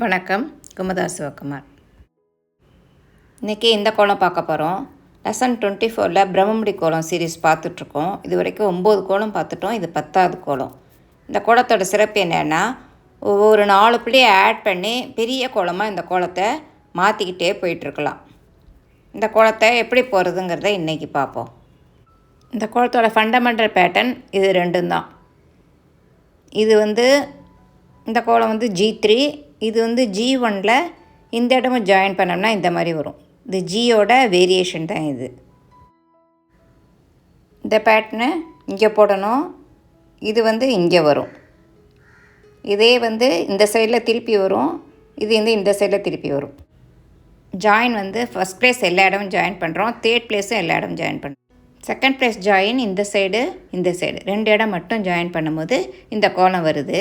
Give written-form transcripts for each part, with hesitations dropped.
வணக்கம். குமுதா சிவகுமார். இன்றைக்கி இந்த கோலம் பார்க்க போகிறோம். லெசன் 24ல் பிரம்மமுடி கோலம் சீரீஸ் பார்த்துட்ருக்கோம். இது வரைக்கும் 9 கோலம் பார்த்துட்டோம். இது 10வது கோலம். இந்த கோலத்தோட சிறப்பு என்னென்னா, ஒரு 4 புள்ளியை ஆட் பண்ணி பெரிய கோலமாக இந்த கோலத்தை மாற்றிக்கிட்டே போயிட்டுருக்கலாம். இந்த கோலத்தை எப்படி போகிறதுங்கிறத இன்றைக்கி பார்ப்போம். இந்த கோலத்தோட ஃபண்டமெண்டல் பேட்டர்ன் இது ரெண்டும் தான். இது இந்த கோலம் G3, இது G1ல் இந்த இடமும் ஜாயின் பண்ணோம்னா இந்த மாதிரி வரும். இது ஜியோட வேரியேஷன் தான் இது. இந்த பேட்டர்னு இங்கே போடணும். இது இங்கே வரும். இதே இந்த சைடில் திருப்பி வரும். இது இந்த சைடில் திருப்பி வரும். ஜாயின் ஃபஸ்ட் ப்ளேஸ் எல்லா இடமும் ஜாயின் பண்ணுறோம். தேர்ட் ப்ளேஸும் எல்லா இடமும் ஜாயின் பண்ணுறோம். செகண்ட் ப்ளேஸ் ஜாயின் இந்த சைடு 2 இடம் மட்டும் ஜாயின் பண்ணும்போது இந்த கோலம் வருது.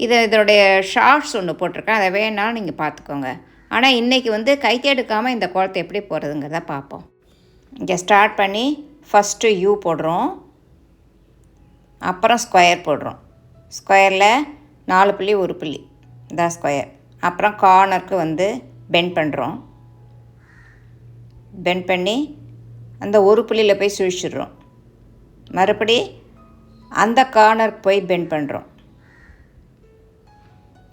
இதனுடைய ஷார்ட்ஸ் ஒன்று போட்டிருக்கேன். அதை வேணாலும் நீங்கள் பார்த்துக்கோங்க. ஆனால் இன்றைக்கி கைத்தி எடுக்காமல் இந்த கோலத்தை எப்படி போடுறதுங்கிறத பார்ப்போம். இங்கே ஸ்டார்ட் பண்ணி ஃபஸ்ட்டு யூ போடுறோம், அப்புறம் ஸ்கொயர் போடுறோம். ஸ்கொயரில் 4 புள்ளி 1 புள்ளி இதான் ஸ்கொயர். அப்புறம் கார்னருக்கு பெண்ட் பண்ணுறோம். பெண்ட் பண்ணி அந்த 1 புள்ளியில் போய் சுழிச்சிடுறோம். மறுபடி அந்த கார்னருக்கு போய் பெண்ட் பண்ணுறோம்.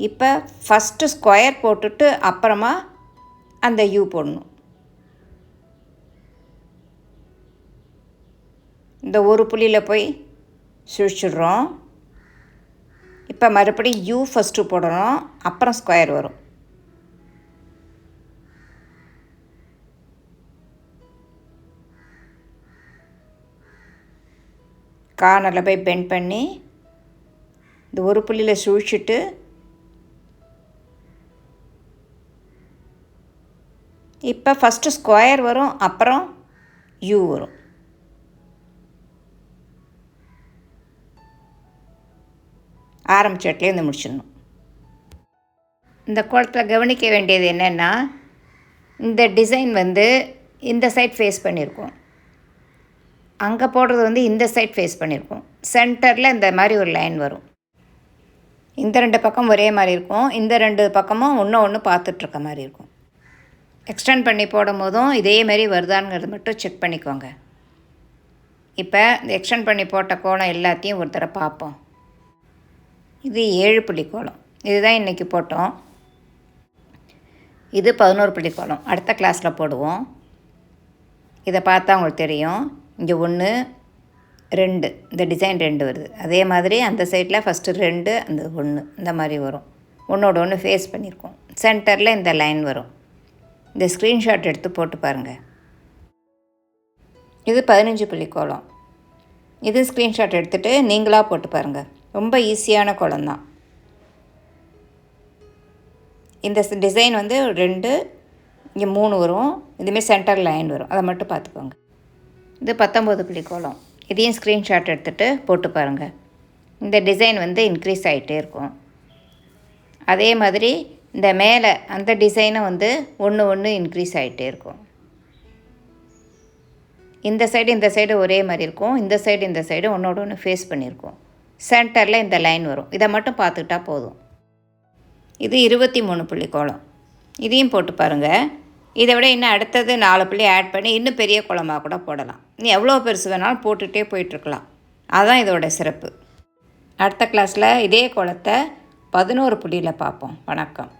இப்போ ஃபஸ்ட்டு ஸ்கொயர் போட்டுட்டு அப்புறமா அந்த யூ போடணும். இந்த 1 புள்ளியில் போய் சுழிச்சிடுறோம். இப்போ மறுபடி யூ ஃபஸ்ட்டு போடணும், அப்புறம் ஸ்கொயர் வரும். கார்னரில் போய் பெண்ட் பண்ணி இந்த 1 புள்ளியில் சுழிச்சிட்டு இப்போ ஃபஸ்ட்டு ஸ்கொயர் வரும், அப்புறம் யூ வரும். ஆரம்பிச்ச இடத்துலேயே முடிச்சிடணும். இந்த கோலத்தில் கவனிக்க வேண்டியது என்னென்னா, இந்த டிசைன் இந்த சைட் ஃபேஸ் பண்ணியிருக்கோம். அங்கே போடுறது இந்த சைட் ஃபேஸ் பண்ணியிருக்கோம். சென்டரில் இந்த மாதிரி ஒரு லைன் வரும். இந்த 2 பக்கம் ஒரே மாதிரி இருக்கும். இந்த 2 பக்கமும் ஒன்று பார்த்துட்ருக்க மாதிரி இருக்கும். எக்ஸ்டெண்ட் பண்ணி போடும் போதும் இதே மாதிரி வருதாங்கிறது மட்டும் செக் பண்ணிக்கோங்க. இப்போ இந்த எக்ஸ்டெண்ட் பண்ணி போட்ட கோலம் எல்லாத்தையும் ஒரு தடவை பார்ப்போம். இது 7 புள்ளி கோலம். இதுதான் இன்றைக்கி போட்டோம். இது 11 புள்ளி கோலம். அடுத்த கிளாஸில் போடுவோம். இதை பார்த்தா உங்களுக்கு தெரியும். இங்கே 1 2 இந்த டிசைன் 2 வருது. அதே மாதிரி அந்த சைடில் ஃபஸ்ட்டு 2 அந்த 1 இந்த மாதிரி வரும். ஒன்றோட ஒன்று ஃபேஸ் பண்ணியிருக்கோம். சென்டரில் இந்த லைன் வரும். இந்த ஸ்க்ரீன்ஷாட் எடுத்து போட்டு பாருங்கள். இது 15 புள்ளி கோலம். இது ஸ்க்ரீன்ஷாட் எடுத்துகிட்டு நீங்களாக போட்டு பாருங்கள். ரொம்ப ஈஸியான கோலம் தான். இந்த டிசைன் 2 இங்கே 3 வரும். இதுமாரி சென்டர் லைன் வரும். அதை மட்டும் பார்த்துக்கோங்க. இது 19 புள்ளி கோலம். இதையும் ஸ்க்ரீன்ஷாட் எடுத்துகிட்டு போட்டு பாருங்கள். இந்த டிசைன் இன்க்ரீஸ் ஆகிட்டே இருக்கும். அதே மாதிரி இந்த மேலே அந்த டிசைனும் ஒன்று இன்க்ரீஸ் ஆகிட்டே இருக்கும். இந்த சைடு ஒரே மாதிரி இருக்கும். இந்த சைடு ஒன்றோட ஒன்று ஃபேஸ் பண்ணியிருக்கோம். சென்டரில் இந்த லைன் வரும். இதை மட்டும் பார்த்துக்கிட்டா போதும். இது 23 புள்ளி கோலம். இதையும் போட்டு பாருங்கள். இதை விட இன்னும் அடுத்தது 4 புள்ளி ஆட் பண்ணி இன்னும் பெரிய கோலமாக கூட போடலாம். நீ எவ்வளோ பெருசு வேணாலும் போட்டுகிட்டே போயிட்டுருக்கலாம். அதுதான் இதோட சிறப்பு. அடுத்த கிளாஸில் இதே கோலத்தை 11 புள்ளியில் பார்ப்போம். வணக்கம்.